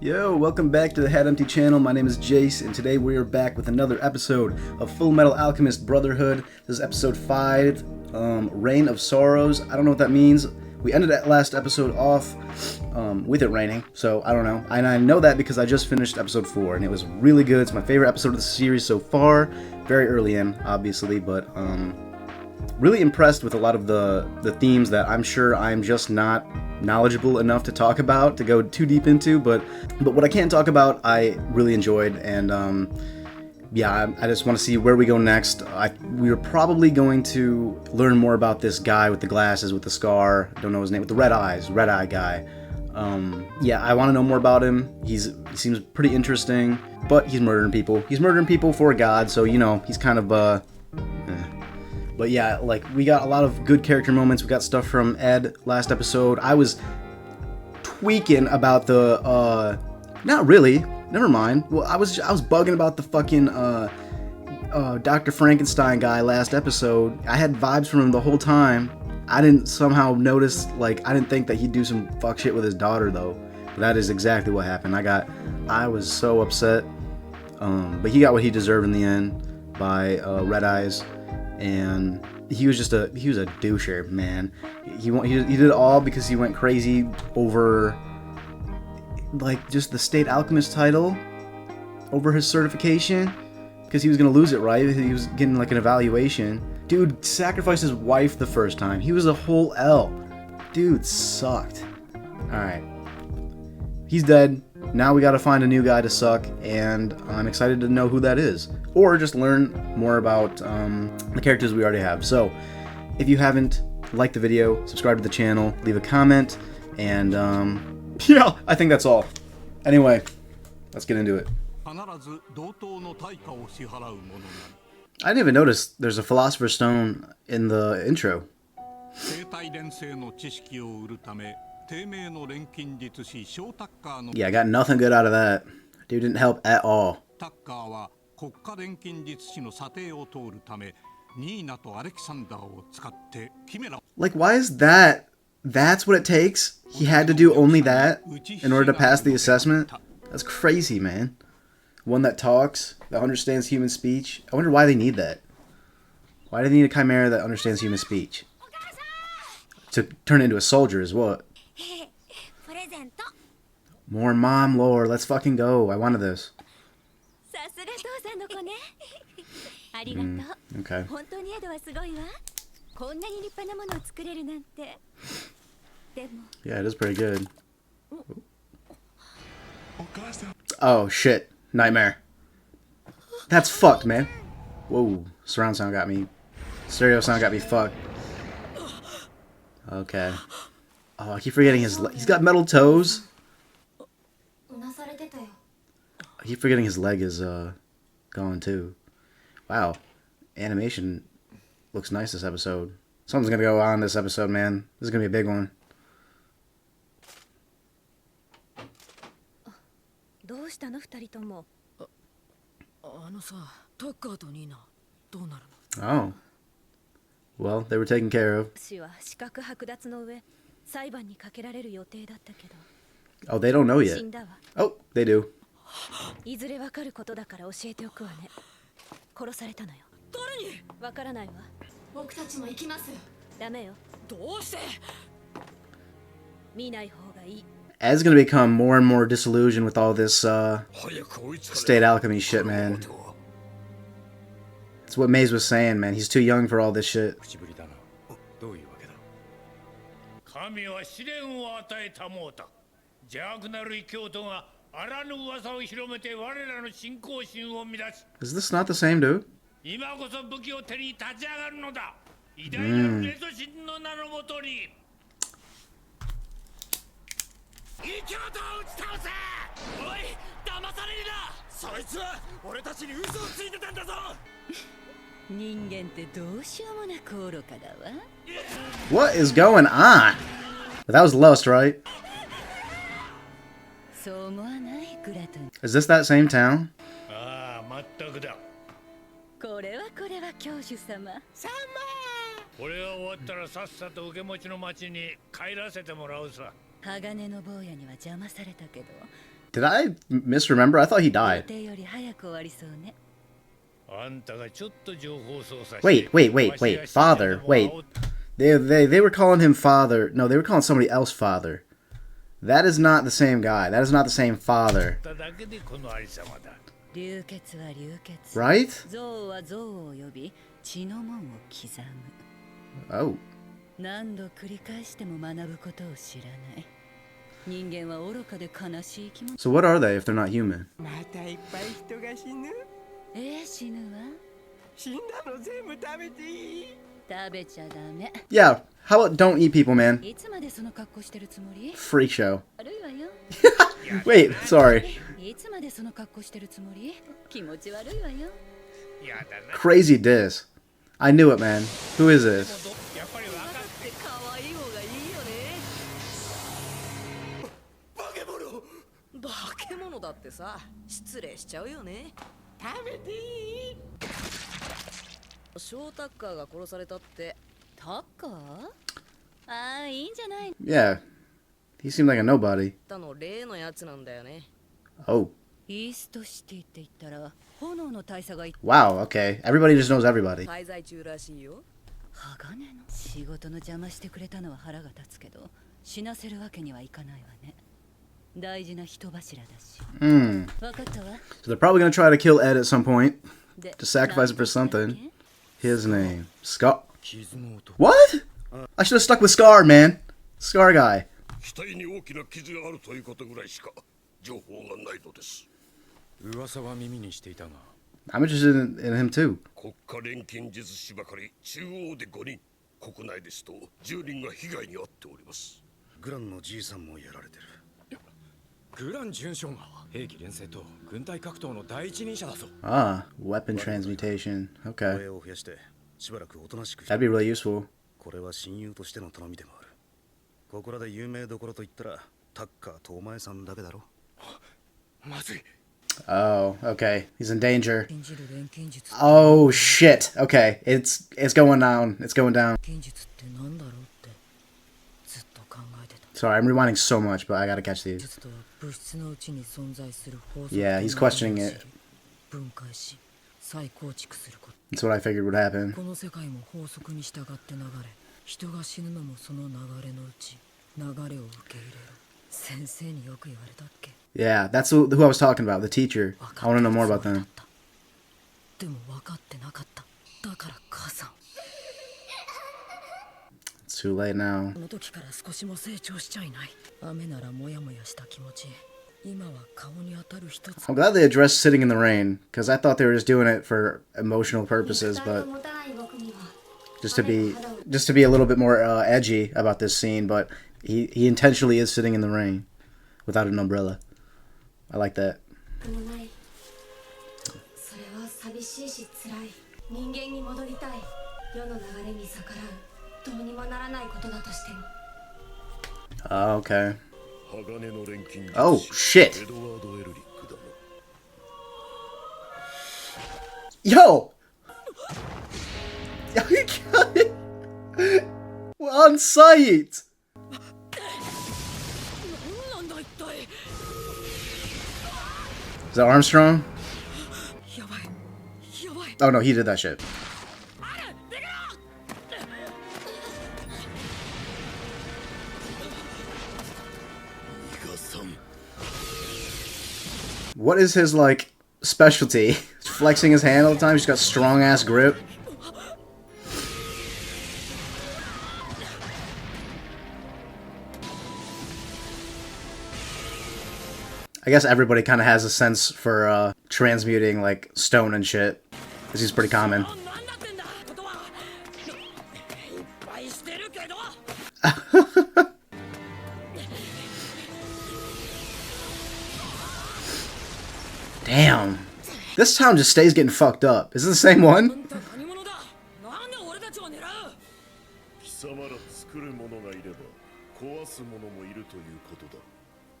Yo, welcome back to the Head Empty channel. My name is Jace, and today we are back with another episode of Fullmetal Alchemist Brotherhood. This is episode 5, Reign of Sorrows. I don't know what that means. We ended that last episode off with it raining, so I don't know. And I know that because I just finished episode 4, and it was really good. It's my favorite episode of the series so far. Very early in, obviously, but really impressed with a lot of the themes that I'm sure I'm just not knowledgeable enough to talk about, to go too deep into, but what I can talk about I really enjoyed, and yeah, I just want to see where we go next. We are probably going to learn more about this guy with the glasses, with the scar, I don't know his name, with the red eyes, red eye guy. Yeah, I want to know more about him. He seems pretty interesting, but he's murdering people. He's murdering people for God, so you know, he's kind of But yeah, like, we got a lot of good character moments. We got stuff from Ed last episode. I was tweaking about the, not really, never mind. Well, I was bugging about the fucking, Dr. Frankenstein guy last episode. I had vibes from him the whole time. I didn't somehow notice, like, I didn't think that he'd do some fuck shit with his daughter, though. But that is exactly what happened. I was so upset. But he got what he deserved in the end by, Red Eyes. And he was a doucher, man. He did it all because he went crazy over, like, just the state alchemist title, over his certification, because he was gonna lose it, right? He was getting like an evaluation. Dude sacrificed his wife the first time. He was a whole L. Dude sucked. All right, he's dead. Now we gotta find a new guy to suck, and I'm excited to know who that is. Or just learn more about the characters we already have. So, if you haven't liked the video, subscribe to the channel, leave a comment, and yeah, I think that's all. Anyway, let's get into it. I didn't even notice there's a Philosopher's Stone in the intro. Yeah, I got nothing good out of that. Dude didn't help at all. Like, why is that? That's what it takes? He had to do only that in order to pass the assessment? That's crazy, man. One that talks, that understands human speech. I wonder why they need that. Why do they need a chimera that understands human speech? To turn into a soldier is what? More mom lore. Let's fucking go. I wanted this. Okay. Yeah, it is pretty good. Oh shit. Nightmare. That's fucked, man. Whoa. Surround sound got me. Stereo sound got me fucked. Okay. Oh, I keep forgetting he's got metal toes. I keep forgetting his leg is gone too. Wow. Animation looks nice this episode. Something's gonna go on this episode, man. This is gonna be a big one. Oh. Well, they were taken care of. Oh, they don't know yet. Oh, they do. Ed's gonna become more and more disillusioned with all this state alchemy shit, man. It's what Maze was saying, man. He's too young for all this shit. Is this not the same dude? What is going on? That was Lust, right? Is this that same town? これが終わったらさっさと受け持ちの町に帰らせてもらうさ。鋼の坊やには邪魔されたけど。Did I misremember? I thought he died. 予定より早く終わりそうね。あんたがちょっと情報操作して Wait, wait, wait, wait. Father. Wait. They were calling him father. No, they were calling somebody else father. That is not the same guy. That is not the same father. ただけでこのありさまだ。流血は流血。 Right? 憎悪は憎悪を呼び、血の門を刻む。 Oh. 何度繰り返しても学ぶことを知らない。人間は愚かで悲しい生き物。 So what are they if they're not human? またいっぱい人が死ぬ。死ぬわ。死んだの全部食べていい？食べちゃダメ。 Yeah. How about don't eat people, man? いつまでその格好してるつもり？ Freak show. 悪いわよ。 Wait, sorry. いつまでその格好してるつもり？気持ち悪いわよ。やだな。 Crazy diss. I knew it, man. Who is this? やっぱり分かって可愛い方がいいよね。化け物だってさ、失礼しちゃうよね。食べていい？ショータッカーが殺されたって。タッカー？ああ、いいんじゃない。 Yeah. He seemed like a nobody. たの例のやつなんだよね。 Oh. イーストシティって言ったら炎の大佐がい Wow, okay. Everybody just knows everybody. 滞在中らしいよ。鋼の仕事の邪魔してくれたのは腹が立つけど死なせるわけにはいかないわね。大事な人柱だし。Hmm. 分かったわ。 So they're probably gonna try to kill Ed at some point. で To sacrifice it for something. His name. Scar. 傷の音。 What? I should have stuck with Scar, man. Scar guy. 額に大きな傷があるということぐらいしか情報がないのです。噂は耳にしていたが。I'm interested in him too. 国家錬金術師ばかり中央で5人、国内ですと10人が被害に遭っております。グランのじいさんもやられてる。グラン准将が兵器連成と軍隊格闘の第一人者だぞ。 Ah, weapon transmutation. Okay. 声を増やしてしばらくおとなしく。 That'd be really useful. これは親友としての頼みでもある。ここらで有名どころと言ったらタッカーとお前さんだけだろ。まずい。 Oh, okay. He's in danger. 信じる錬金術。 Oh shit. Okay, it's going down. It's going down. 錬術ってなんだろうってずっと考えてた。 Sorry, I'm rewinding so much, but I gotta catch these. 術とは物質のうちに存在する法則。 Yeah, he's questioning it. 分解し再構築すること。 That's what I figured would happen. この世界も法則に従って流れ、人が死ぬのもその流れのうち、流れを受け入れろ。先生によく言われたっけ？ Yeah, that's who I was talking about, the teacher. I want to know more about them. でも分かってなかった。だから母さん。 It's too late now. この時から少しも成長しちゃいない。雨ならモヤモヤした気持ち。今は顔に当たる一つ。 I'm glad they addressed sitting in the rain, because I thought they were just doing it for emotional purposes, but just to be a little bit more edgy about this scene. But he intentionally is sitting in the rain without an umbrella. I like that. それは寂しいし辛い。人間に戻りたい。世の流れに逆らう。どうにもならないことだとしても。 Oh, okay. 鋼の錬金術師 Oh shit. エドワード・エルリックだな。 Yo! On site! なんだ一体。 Is that Armstrong? やばい。やばい。 Oh no, he did that shit. What is his, like, specialty? Flexing his hand all the time? He's got strong ass grip. I guess everybody kind of has a sense for transmuting, like, stone and shit. This is pretty common. Damn. This town just stays getting fucked up. Is it the same one? 貴様ら作る者がいれば壊す者もいるということだ。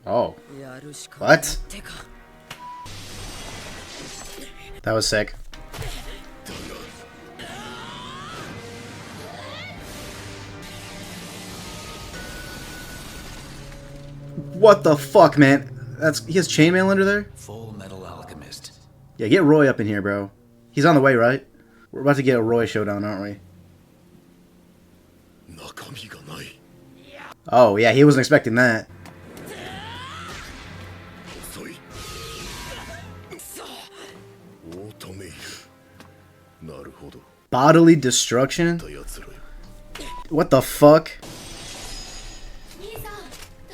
Oh. やるしか What? てか。 That was sick. What the fuck, man? he has chainmail under there? Fullmetal Alchemist. Yeah, get Roy up in here, bro. He's on the way, right? We're about to get a Roy showdown, aren't we? Oh, yeah, he wasn't expecting that. Bodily destruction? What the fuck? 兄さん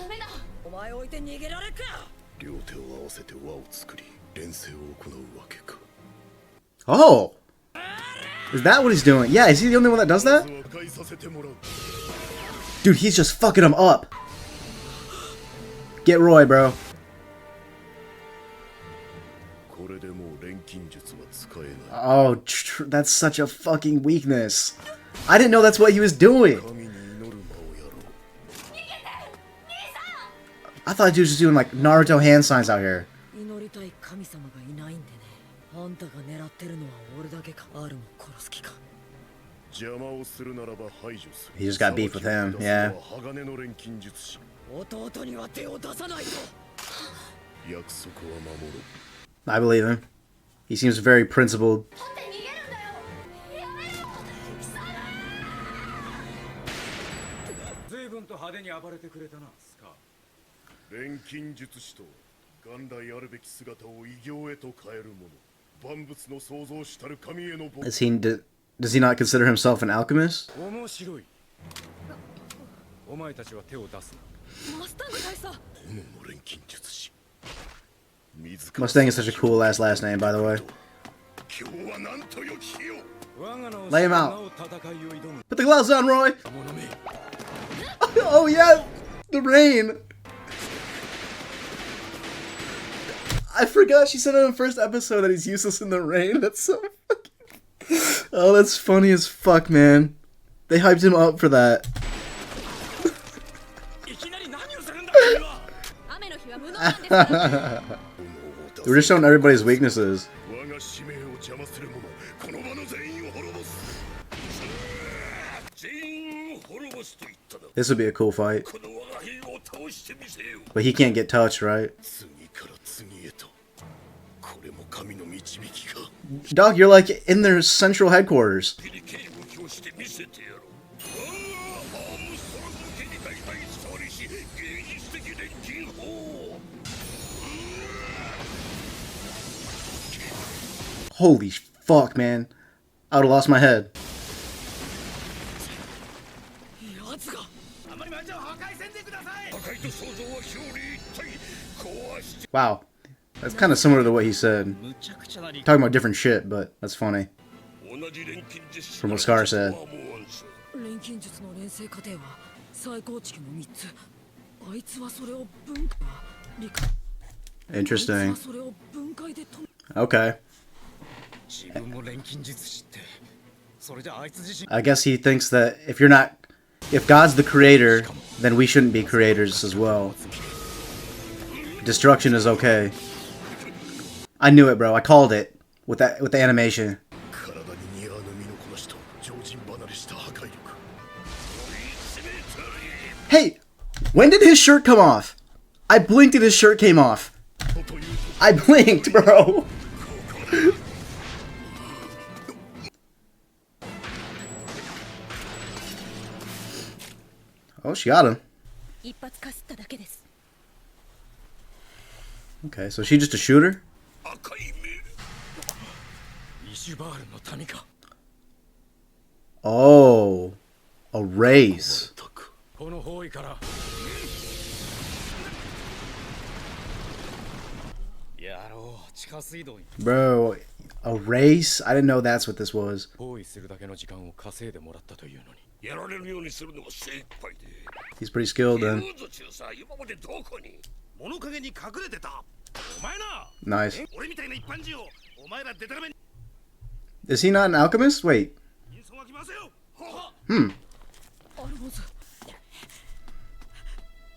ダメだお前置いて逃げられるか。両手を合わせて輪を作り連戦を行うわけか。 Oh! Is that what he's doing? Yeah, is he the only one that does that? 破壊させてもらう。 Dude, he's just fucking him up. Get Roy, bro. これでもう錬金術は使えない。 Oh, that's such a fucking weakness. I didn't know that's what he was doing. 神に祈る間をやろう。 I thought he was just doing like Naruto hand signs out here. 祈りたい神様がいないんでね。あんたが狙ってるのは俺だけか。あるも殺す気か。邪魔をするならば排除する。 He just got beef with him, yeah. 鋼の錬金術師。弟には手を出さないと。約束は守ろう。 I believe him. He seems very principled. 取って逃げるんだよやめろ貴様随分と派手に暴れてくれたな、スカ。錬金術師とは元来あるべき姿を異形へと変えるもの。万物の創造主たる神への僕。 Does he not consider himself an alchemist? 面白い。お前たちは手を出すな。マスタング大佐。炎の錬金術師。 Mustang is such a cool ass last name, by the way. 今日はなんとよきよ。 Lay him out. Put the gloves on, Roy. Oh yeah, the rain. I forgot she said in the first episode that he's useless in the rain. That's so fucking... Oh, that's funny as fuck, man. They hyped him up for that. We're just showing everybody's weaknesses. This would be a cool fight. But he can't get touched, right? Doc, you're like in their central headquarters. Holy fuck, man. I would've lost my head. Wow. That's kind of similar to what he said. Talking about different shit, but that's funny. From what Scar said. 錬金術の錬成過程は再構築の3つ。あいつはそれを分解理解。 Interesting. あいつはそれを分解で止め Okay. 自分も錬金術師ってそれじゃあいつ自身 I guess he thinks that if God's the creator, then we shouldn't be creators as well. Destruction is okay. I knew it, bro. I called it with the animation. Hey, when did his shirt come off? I blinked and his shirt came off. I blinked, bro. Oh, she got him. 一発かすっただけです。 Okay, so she just a shooter? イシュバールの民か。 Oh, a race. この方位から。やろう、地下水道に。 Bro, a race? I didn't know that's what this was. 包囲するだけの時間を稼いでもらったというのに。やられるようにするのが精一杯で。 He's pretty skilled then. 今までどこに？物陰に隠れてた。お前な。 Nice. 俺みたいな一般人をお前らデタラメに。 Is he not an alchemist? Wait. 急がきますよ。 Hmm. アルボス。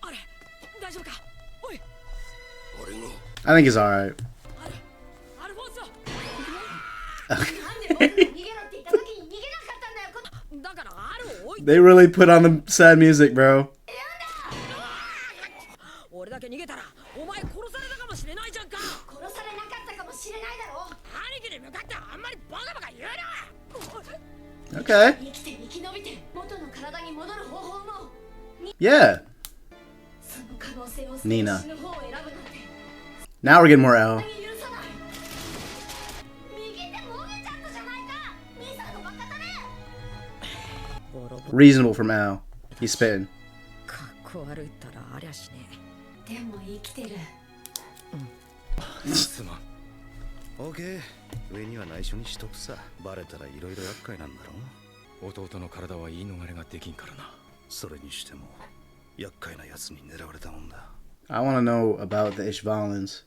あれ、大丈夫か。おい。 I think he's alright. アルボス。なんで僕が逃げろって言った時に逃げなかったんだよ。だからアルを置いて。 They really put on the sad music, bro. 俺だけ逃げたらお前殺される。しれないだろう。兄貴に向かってあんまりバカバカ言うな。 Okay. 生きて生き延びて元の体に戻る方法も Yeah. その可能性を捨て Nina. 死ぬ方を選ぶなんて Now we're getting more L. 許さない。右手もげちゃったじゃないか。兄さんのバカだね。ボロボロ Reasonable from Al. He's spitting. かっこ悪いったらありゃしねでも生きてる。すまん。オーケー、上には内緒にしとくさ。バレたらいろいろ厄介なんだろ。弟の体は言い逃れができんからな。それにしても厄介な奴に狙われたもんだ。 I want to know about the Ishvalans.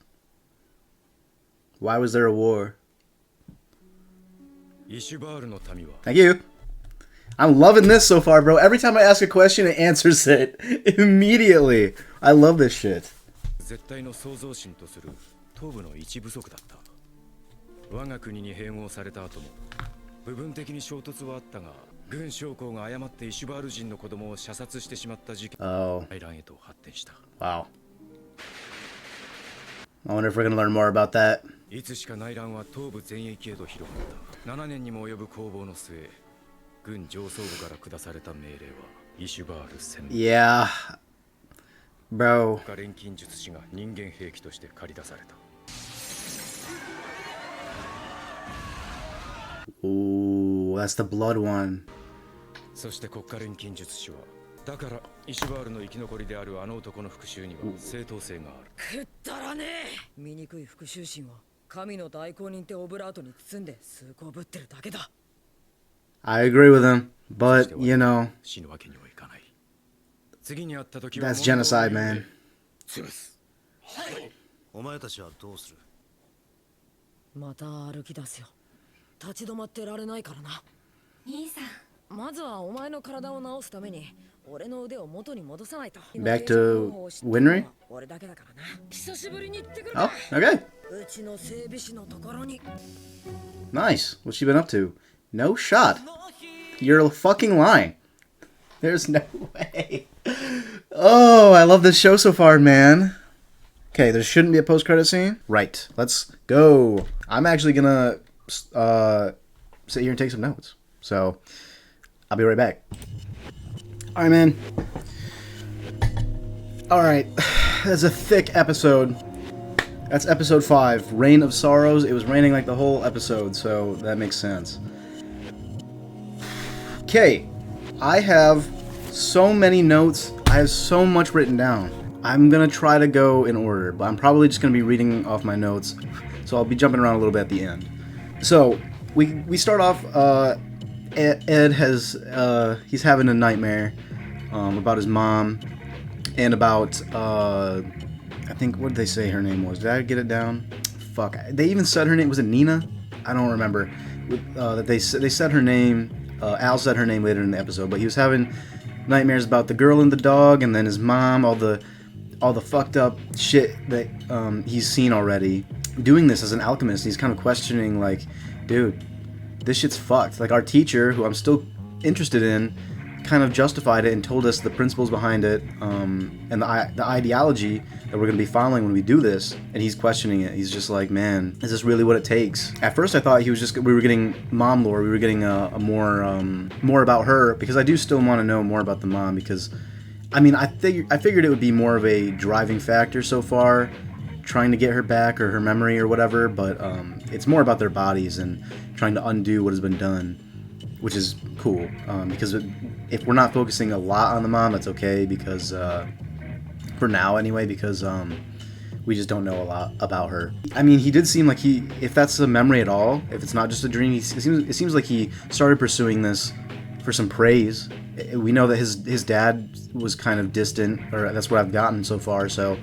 Why was there a war? イシュバールの民は Thank you. I'm loving this so far, bro. Every time I ask a question, it answers it immediately. I love this shit. 絶対の創造神とする東部の一部族だった。我が国に併合された後も部分的に衝突はあったが、軍将校が誤ってイシュバール人の子供を射殺してしまった事件 Oh, 内乱へと発展した。 wow. I wonder if we're going to learn more about that. いつしか内乱は東部全域へと広がった。7年にも及ぶ攻防の末、軍上層部から下された命令はイシュバール戦。 Yeah. Bro. 国家錬金術師が人間兵器として駆り出された。 Ooh, that's the blood one. そして国家錬金術師はだからイシュバールの生き残りであるあの男の復讐には正当性がある。くったらねえ。醜い復讐心は神の代行人ってオブラートに包んで崇高ぶってるだけだ。 I agree with him, but, you know, 死ぬわけにはいかない。次に会った時は that's genocide, man. 潰す。お前たちはどうする？また歩き出すよ。立ち止まってられないからな。兄さん。まずはお前の体を治すために俺の腕を元に戻さないと。 Back to Winry? 俺だけだからな。久しぶりに行ってくる。 Oh, okay. うちの整備士のところに。 Nice. What's she been up to? No shot. You're fucking lying. There's no way. Oh, I love this show so far, man. Okay, there shouldn't be a post-credit scene. Right. Let's go. I'm actually gonna sit here and take some notes. So, I'll be right back. Alright, man. Alright. That's a thick episode. That's episode 5, Reign of Sorrows. It was raining like the whole episode, so that makes sense. Okay, I have so many notes. I have so much written down. I'm gonna try to go in order, but I'm probably just gonna be reading off my notes, so I'll be jumping around a little bit at the end. So, we start off, Ed has, he's having a nightmare about his mom, and about, I think, what did they say her name was? Did I get it down? Fuck, they even said her name, was it Nina? I don't remember. That they said her name, Al said her name later in the episode, but he was having nightmares about the girl and the dog, and then his mom, all the fucked up shit that he's seen already. Doing this as an alchemist, he's kind of questioning, like, dude, this shit's fucked. Like, our teacher, who I'm still interested in, kind of justified it and told us the principles behind it, and the ideology that we're going to be following when we do this, and he's questioning it. He's just like, man, is this really what it takes? At first I thought we were getting mom lore, we were getting a more about her, because I do still want to know more about the mom, because, I mean, I figured it would be more of a driving factor so far, trying to get her back, or her memory, or whatever, but it's more about their bodies, and trying to undo what has been done, which is cool, because if we're not focusing a lot on the mom, that's okay, because, for now anyway, because we just don't know a lot about her. I mean, he did seem like if that's a memory at all, if it's not just a dream, it seems like he started pursuing this for some praise. We know that his dad was kind of distant, or that's what I've gotten so far, so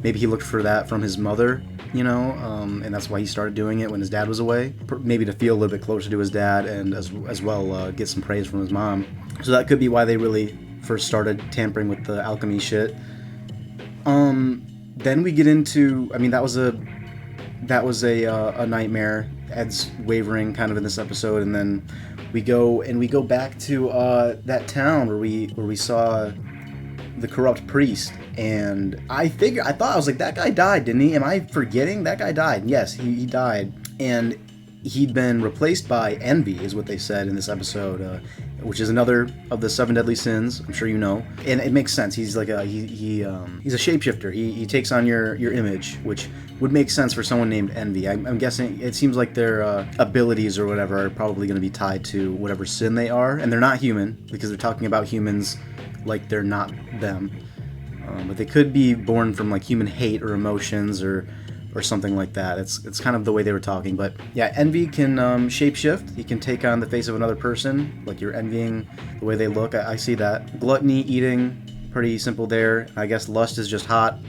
maybe he looked for that from his mother, you know, and that's why he started doing it when his dad was away. Maybe to feel a little bit closer to his dad, and as well get some praise from his mom. So that could be why they really first started tampering with the alchemy shit. Then we get into, I mean, that was a nightmare. Ed's wavering kind of in this episode, and then we go back to that town where we saw the corrupt priest, and I was like, that guy died, didn't he? Am I forgetting? That guy died. Yes, he died, and he'd been replaced by envy, is what they said in this episode, which is another of the 7 deadly sins. I'm sure you know, and it makes sense. He's like he's a shapeshifter. He takes on your image, which would make sense for someone named Envy. I'm guessing it seems like their abilities or whatever are probably going to be tied to whatever sin they are, and they're not human because they're talking about humans like they're not them, but they could be born from like human hate or emotions or something like that. It's kind of the way they were talking. But yeah, envy can shapeshift. He can take on the face of another person, like you're envying the way they look. I see that. Gluttony, eating, pretty simple there. I guess lust is just hot.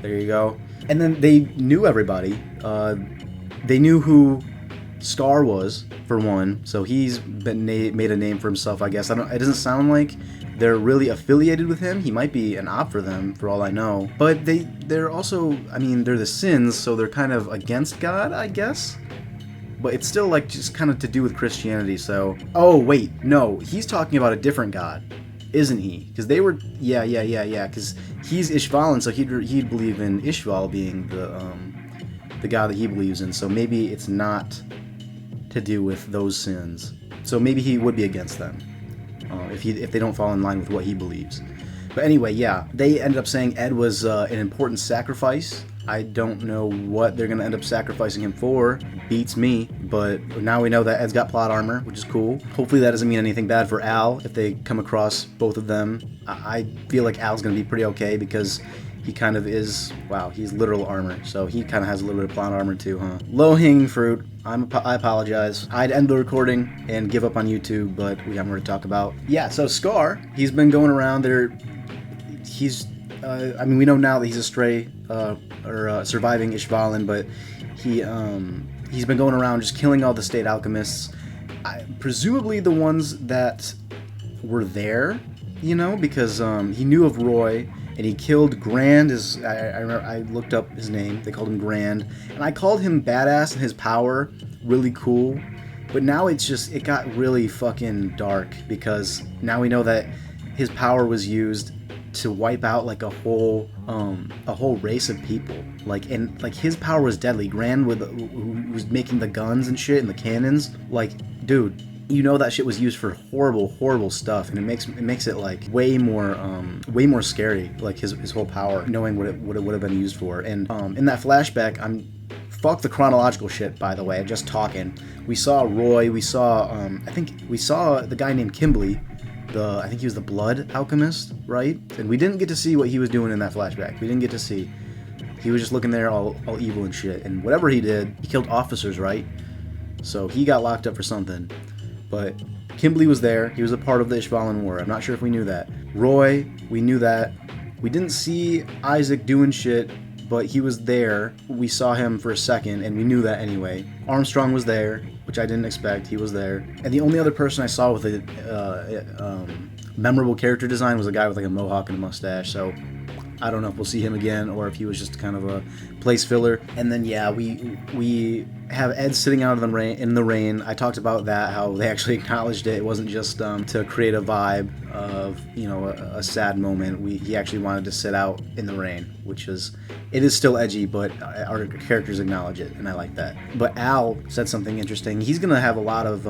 There you go. And then they knew everybody. They knew who Scar was, for one, so he's been made a name for himself, I guess. It doesn't sound like they're really affiliated with him. He might be an op for them, for all I know. But they're also, I mean, they're the sins, so they're kind of against God, I guess. But it's still like just kind of to do with Christianity, so... Oh, wait, no, he's talking about a different God, isn't he? Because they were... Yeah, because he's Ishvalan, so he'd believe in Ishval being the God that he believes in, so maybe it's not to do with those sins. So maybe he would be against them if they don't fall in line with what he believes. But anyway, yeah, they ended up saying Ed was an important sacrifice. I don't know what they're going to end up sacrificing him for. Beats me. But now we know that Ed's got plot armor, which is cool. Hopefully that doesn't mean anything bad for Al if they come across both of them. I feel like Al's going to be pretty okay because he kind of is, wow, he's literal armor. So he kind of has a little bit of plot armor too, huh? Low-hanging fruit. I apologize. I'd end the recording and give up on YouTube, but we have more to talk about. Yeah, so Scar, he's been going around there. He's, I mean, we know now that he's a stray, or surviving Ishvalan, but he's been going around just killing all the state alchemists. Presumably the ones that were there, you know, because he knew of Roy, and he killed Grand. I remember I looked up his name. They called him Grand, and I called him badass and his power really cool. But now it got really fucking dark because now we know that his power was used to wipe out like a whole race of people. Like, and like his power was deadly. Grand who was making the guns and shit and the cannons. Like, dude, you know that shit was used for horrible stuff, and it makes it like way more scary. Like his whole power, knowing what it would have been used for. And in that flashback, fuck the chronological shit, by the way. I'm just talking. We saw Roy. We saw I think we saw the guy named Kimberly. I think he was the blood alchemist, right? And we didn't get to see what he was doing in that flashback. We didn't get to see. He was just looking there all evil and shit. And whatever he did, he killed officers, right? So he got locked up for something. But Kimberly was there. He was a part of the Ishvalan War. I'm not sure if we knew that. Roy, we knew that. We didn't see Isaac doing shit, but he was there. We saw him for a second, and we knew that anyway. Armstrong was there, which I didn't expect. He was there. And the only other person I saw with a memorable character design was a guy with like a mohawk and a mustache. So I don't know if we'll see him again or if he was just kind of a place filler. And then yeah, we have Ed sitting out in the rain. I talked about that, how they actually acknowledged it. It wasn't just to create a vibe of, you know, a sad moment. He actually wanted to sit out in the rain, which is still edgy, but our characters acknowledge it, and I like that. But Al said something interesting. He's gonna have a lot of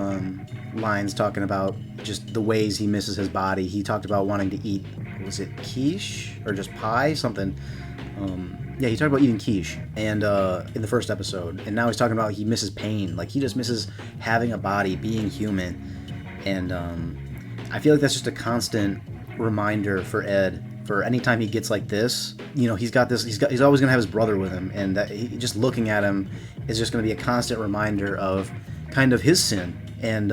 lines talking about just the ways he misses his body. He talked about wanting to eat, was it quiche or just pie, something. Yeah, he talked about eating quiche, and in the first episode, and now he's talking about he misses pain. Like, he just misses having a body, being human. And I feel like that's just a constant reminder for Ed. For any time he gets like this, you know, he's always gonna have his brother with him, and just looking at him is just gonna be a constant reminder of kind of his sin. And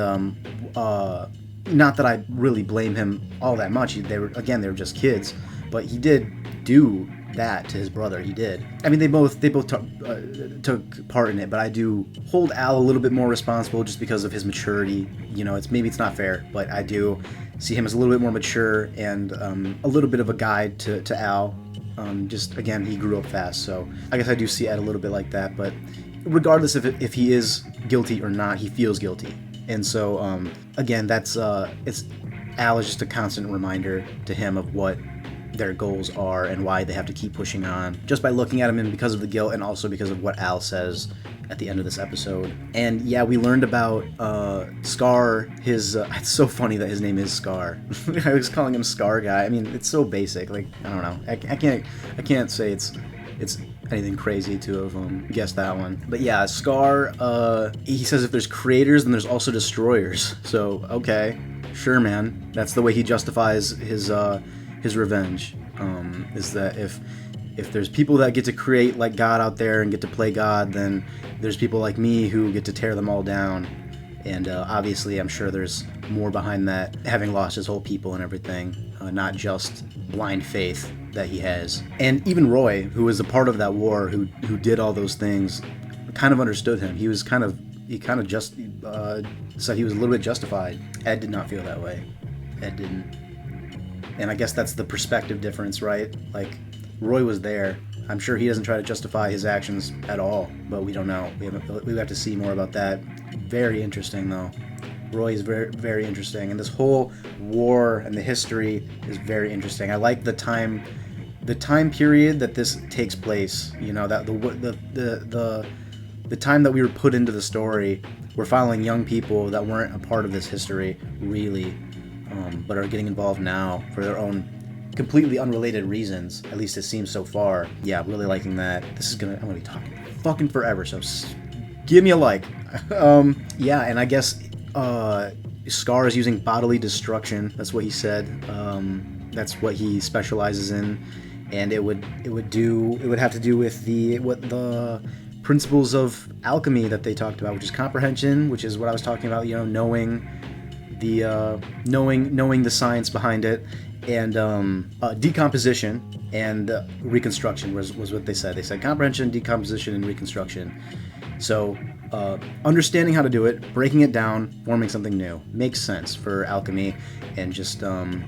not that I really blame him all that much. They were just kids, but he did do that to his brother. He did. I mean, they both took part in it, but I do hold Al a little bit more responsible just because of his maturity. You know, maybe it's not fair, but I do see him as a little bit more mature and a little bit of a guide to Al. Just again, he grew up fast, so I guess I do see Ed a little bit like that. But regardless if he is guilty or not, he feels guilty, and so again, that's Al is just a constant reminder to him of what their goals are and why they have to keep pushing on, just by looking at him, and because of the guilt and also because of what Al says at the end of this episode. And yeah, we learned about Scar. His it's so funny that his name is Scar. I was calling him Scar Guy. I mean, it's so basic. Like, I don't know. I can't say it's anything crazy to have guessed that one. But yeah, Scar, he says if there's creators, then there's also destroyers. So, okay, sure, man. That's the way he justifies his revenge, is that if there's people that get to create like God out there and get to play God, then there's people like me who get to tear them all down. And obviously, I'm sure there's more behind that, having lost his whole people and everything, not just blind faith that he has. And even Roy, who was a part of that war, who did all those things, kind of understood him. He kind of just said he was a little bit justified. Ed did not feel that way. Ed didn't. And I guess that's the perspective difference, right? Like, Roy was there. I'm sure he doesn't try to justify his actions at all, but we don't know. We have to see more about that. Very interesting, though. Roy is very, very interesting, and this whole war and the history is very interesting. I like the time period that this takes place. You know, that the time that we were put into the story. We're following young people that weren't a part of this history, really, but are getting involved now for their own completely unrelated reasons. At least it seems so far. Yeah, really liking that. I'm gonna be talking fucking forever, so give me a like. Yeah, and I guess Scar is using bodily destruction. That's what he said. That's what he specializes in, and it would have to do with the principles of alchemy that they talked about, which is comprehension, which is what I was talking about. You know, knowing the science behind it, and decomposition and reconstruction was what they said. They said comprehension, decomposition, and reconstruction. So understanding how to do it, breaking it down, forming something new makes sense for alchemy, and just an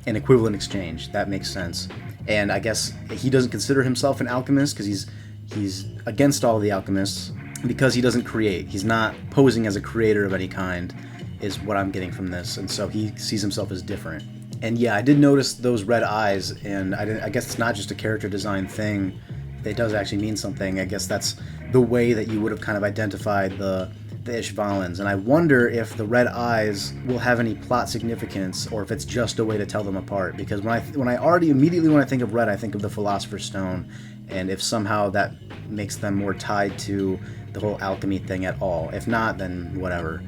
equivalent exchange. That makes sense. And I guess he doesn't consider himself an alchemist because he's against all of the alchemists because he doesn't create. He's not posing as a creator of any kind, is what I'm getting from this. And so he sees himself as different. And yeah, I did notice those red eyes, and I guess it's not just a character design thing. It does actually mean something. I guess that's the way that you would have kind of identified the Ishvalans. And I wonder if the red eyes will have any plot significance, or if it's just a way to tell them apart. Because when I think of red, I think of the Philosopher's Stone, and if somehow that makes them more tied to the whole alchemy thing at all. If not, then whatever.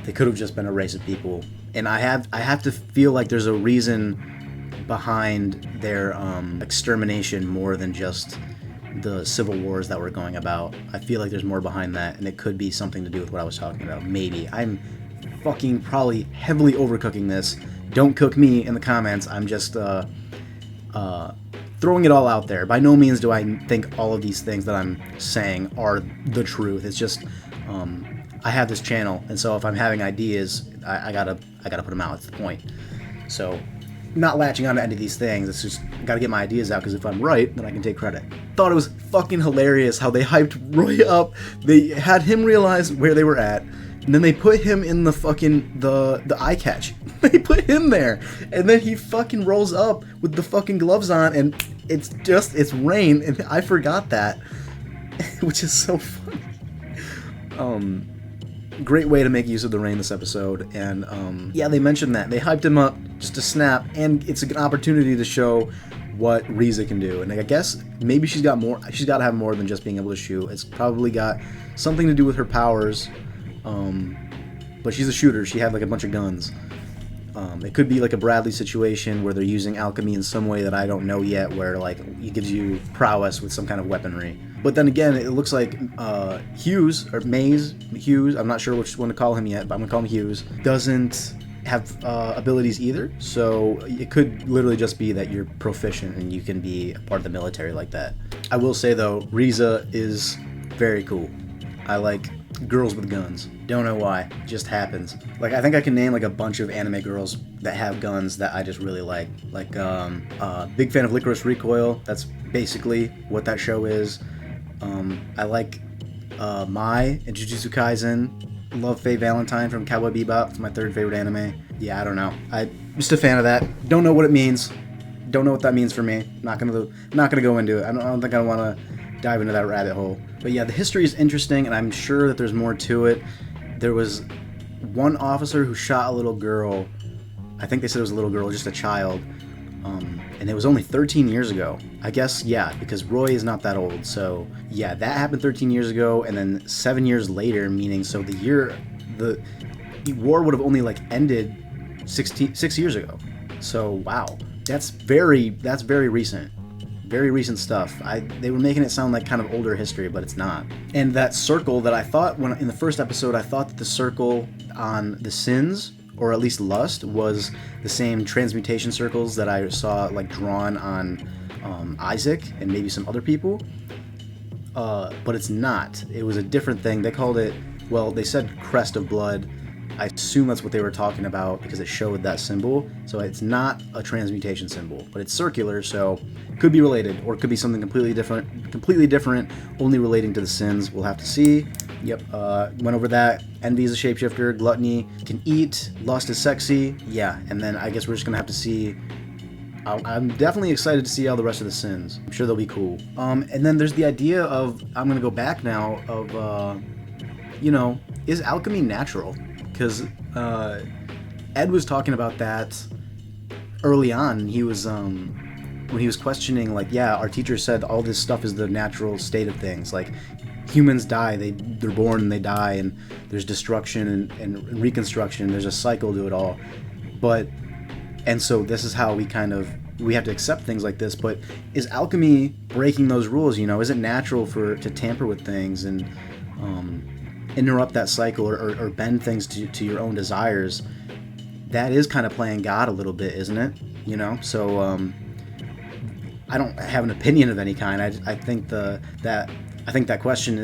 They could have just been a race of people. And I have to feel like there's a reason behind their extermination more than just the civil wars that were going about. I feel like there's more behind that, and it could be something to do with what I was talking about. Maybe. I'm fucking probably heavily overcooking this. Don't cook me in the comments. I'm just throwing it all out there. By no means do I think all of these things that I'm saying are the truth. It's just I have this channel, and so if I'm having ideas, I gotta put them out. That's the point. So, not latching on to any of these things. It's just I gotta get my ideas out, because if I'm right, then I can take credit. Thought it was fucking hilarious how they hyped Roy up. They had him realize where they were at, and then they put him in the fucking the eye catch. They put him there, and then he fucking rolls up with the fucking gloves on, and it's rain, and I forgot that, which is so funny. Great way to make use of the rain this episode, and yeah, they mentioned that. They hyped him up just to snap, and it's an opportunity to show what Riza can do. And I guess maybe she's got to have more than just being able to shoot. It's probably got something to do with her powers, but she's a shooter. She had like a bunch of guns. It could be like a Bradley situation where they're using alchemy in some way that I don't know yet, where like it gives you prowess with some kind of weaponry. But then again, it looks like Hughes, I'm not sure which one to call him yet, but I'm gonna call him Hughes, doesn't have abilities either. So it could literally just be that you're proficient and you can be a part of the military like that. I will say though, Riza is very cool. I like girls with guns. Don't know why. It just happens. Like, I think I can name like a bunch of anime girls that have guns that I just really like. Like, big fan of Licorice Recoil. That's basically what that show is. I like Mai in Jujutsu Kaisen. Love Faye Valentine from Cowboy Bebop. It's my third favorite anime. Yeah, I don't know. I'm just a fan of that. Don't know what it means. Don't know what that means for me. Not gonna go into it. I don't think I want to dive into that rabbit hole. But yeah, the history is interesting, and I'm sure that there's more to it. There was one officer who shot a little girl. I think they said it was a little girl, just a child. And it was only 13 years ago. I guess, yeah, because Roy is not that old. So, yeah, that happened 13 years ago, and then 7 years later, meaning so the war would have only like ended 6 years ago. So, wow. That's very recent. Very recent stuff. They were making it sound like kind of older history, but it's not. And that circle that I thought, when in the first episode, I thought that the circle on the sins, or at least lust, was the same transmutation circles that I saw like drawn on Isaac and maybe some other people. But it's not. It was a different thing. They called it, well, they said crest of blood. I assume that's what they were talking about because it showed that symbol. So it's not a transmutation symbol, but it's circular, so it could be related, or it could be something completely different, only relating to the sins. We'll have to see. Yep, went over that. Envy is a shapeshifter, gluttony can eat, lust is sexy. Yeah, and then I guess we're just gonna have to see. I'm definitely excited to see all the rest of the sins. I'm sure they'll be cool. And then there's the idea of, I'm gonna go back now, of is alchemy natural? Because Ed was talking about that early on. He was when he was questioning, like, yeah, our teacher said all this stuff is the natural state of things. Like, humans die, they're born and they die, and there's destruction and reconstruction. There's a cycle to it all. And so this is how we have to accept things like this. But is alchemy breaking those rules? Is it natural to tamper with things and interrupt that cycle or bend things to your own desires? That is kind of playing God a little bit, isn't it? So I don't have an opinion of any kind. I think that question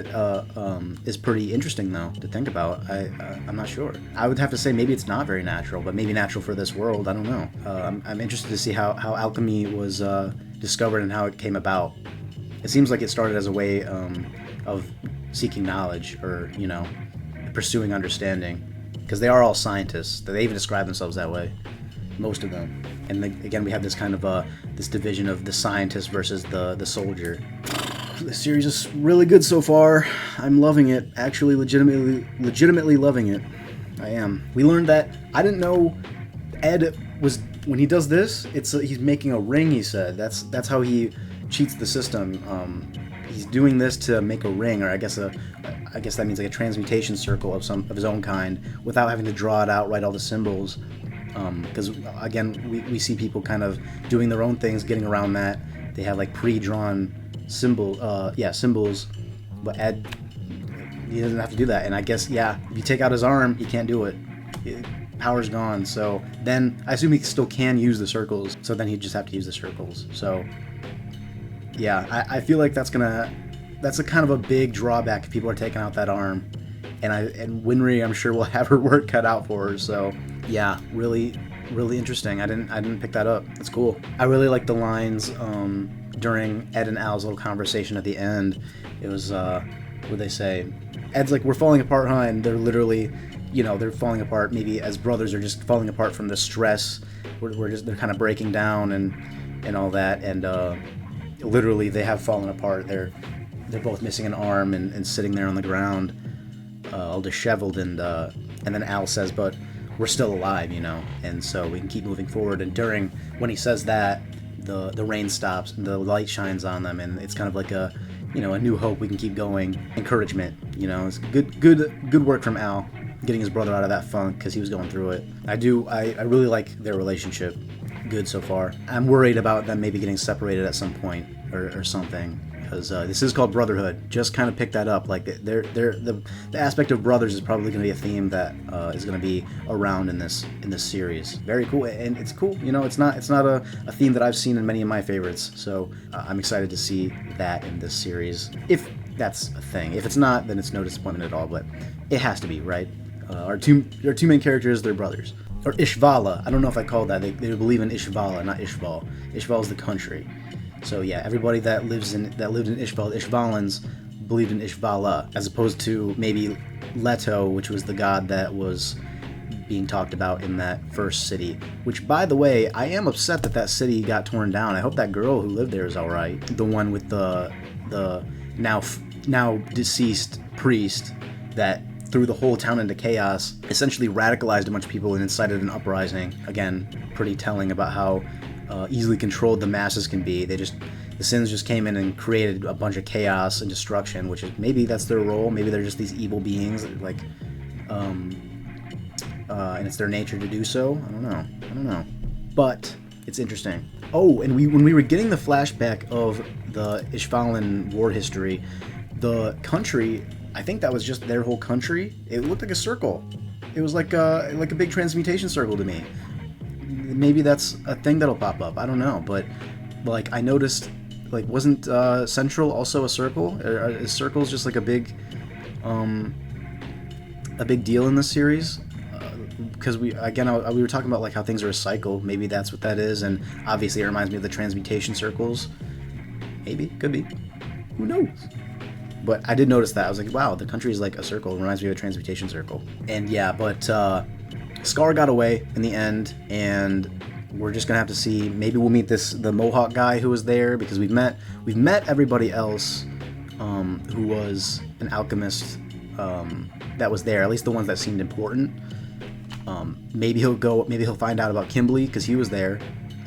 is pretty interesting, though, to think about. I'm not sure. I would have to say maybe it's not very natural, but maybe natural for this world. I don't know. I'm interested to see how alchemy was discovered and how it came about. It seems like it started as a way of seeking knowledge, or pursuing understanding, because they are all scientists. They even describe themselves that way, most of them. And again, we have this kind of this division of the scientist versus the soldier. The series is really good so far. I'm loving it. Actually, legitimately loving it. I am. We learned that, I didn't know Ed was, when he does this, he's making a ring, he said. That's how he cheats the system. He's doing this to make a ring, or I guess that means like a transmutation circle of his own kind, without having to draw it out, write all the symbols. Because again, we see people kind of doing their own things, getting around that. They have like pre-drawn symbols, but Ed, he doesn't have to do that. And I guess, yeah, if you take out his arm, he can't do it. Power's gone. So then I assume he still can use the circles. So then he'd just have to use the circles. So yeah, I feel like that's a kind of a big drawback if people are taking out that arm. And Winry, I'm sure, will have her work cut out for her. So yeah, really interesting. I didn't pick that up. That's cool. I really like the lines during Ed and Al's little conversation at the end. It was what they say. Ed's like, we're falling apart, huh? And they're literally, they're falling apart. Maybe as brothers, they're just falling apart from the stress. They're kind of breaking down and all that. And literally, they have fallen apart. They're both missing an arm and sitting there on the ground, all disheveled. And then Al says, but we're still alive, and so we can keep moving forward. And when he says that, the rain stops and the light shines on them, and it's kind of like a new hope. We can keep going, encouragement. It's good work from Al, getting his brother out of that funk, because he was going through it. I really like their relationship. Good so far. I'm worried about them maybe getting separated at some point or something, because this is called Brotherhood. Just kind of pick that up. Like the aspect of brothers is probably going to be a theme that is going to be around in this series. Very cool, and it's cool. It's not a theme that I've seen in many of my favorites. So I'm excited to see that in this series, if that's a thing. If it's not, then it's no disappointment at all. But it has to be, right? Our two main characters, they're brothers. Or Ishvala. I don't know if I called that. They believe in Ishvala, not Ishval. Ishval is the country. So yeah, everybody that lived in Ishval, the Ishvalans, believed in Ishvala, as opposed to maybe Leto, which was the god that was being talked about in that first city. Which, by the way, I am upset that that city got torn down. I hope that girl who lived there is all right. The one with the now deceased priest that threw the whole town into chaos, essentially radicalized a bunch of people and incited an uprising. Again, pretty telling about how easily controlled the masses can be. The Sins just came in and created a bunch of chaos and destruction, which is, maybe that's their role. Maybe they're just these evil beings, like, and it's their nature to do so. I don't know. But it's interesting. Oh, and when we were getting the flashback of the Ishvalan war history, the country, I think that was just their whole country. It looked like a circle. It was like a big transmutation circle to me. Maybe that's a thing that'll pop up. I don't know, but like I noticed, like wasn't Central also a circle? Is circles just like a big deal in this series? Because we were talking about like how things are a cycle. Maybe that's what that is, and obviously it reminds me of the transmutation circles. Maybe, could be. Who knows? But I did notice that. I was like, wow, the country is like a circle. It reminds me of a transmutation circle. And yeah, but Scar got away in the end, and we're just gonna have to see. Maybe we'll meet the Mohawk guy who was there, because we've met everybody else who was an alchemist that was there. At least the ones that seemed important. Maybe he'll find out about Kimberly because he was there,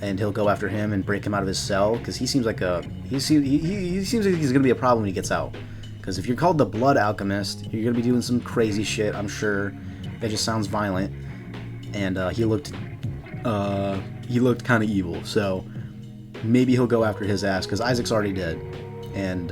and he'll go after him and break him out of his cell, because he seems like he seems like he's gonna be a problem when he gets out. Because if you're called the Blood Alchemist, you're gonna be doing some crazy shit, I'm sure. That just sounds violent, and he looked kind of evil. So maybe he'll go after his ass, because Isaac's already dead, and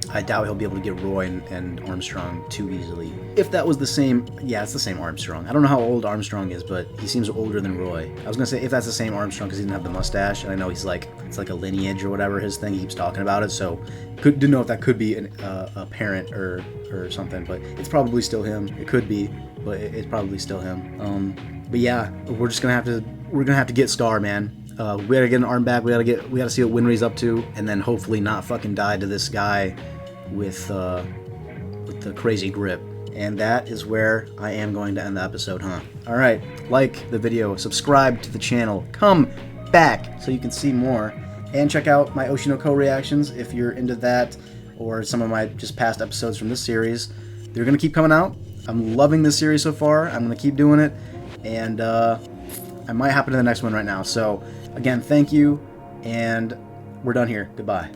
I doubt he'll be able to get Roy and Armstrong too easily. If that was the same, yeah, it's the same Armstrong. I don't know how old Armstrong is, but he seems older than Roy. I was gonna say if that's the same Armstrong because he didn't have the mustache, and I know he's like, it's like a lineage or whatever his thing. He keeps talking about it, so didn't know if that could be a parent or something, but it's probably still him. It could be, but it's probably still him. But yeah, we're gonna have to get Scar, man. We gotta get an arm back. We gotta see what Winry's up to, and then hopefully not fucking die to this guy with the crazy grip. And that is where I am going to end the episode, huh? All right, like the video, subscribe to the channel, come back so you can see more, and check out my Oshinoko reactions if you're into that, or some of my just past episodes from this series. They're gonna keep coming out. I'm loving this series so far. I'm gonna keep doing it, and I might hop into the next one right now. So again, thank you, and we're done here. Goodbye.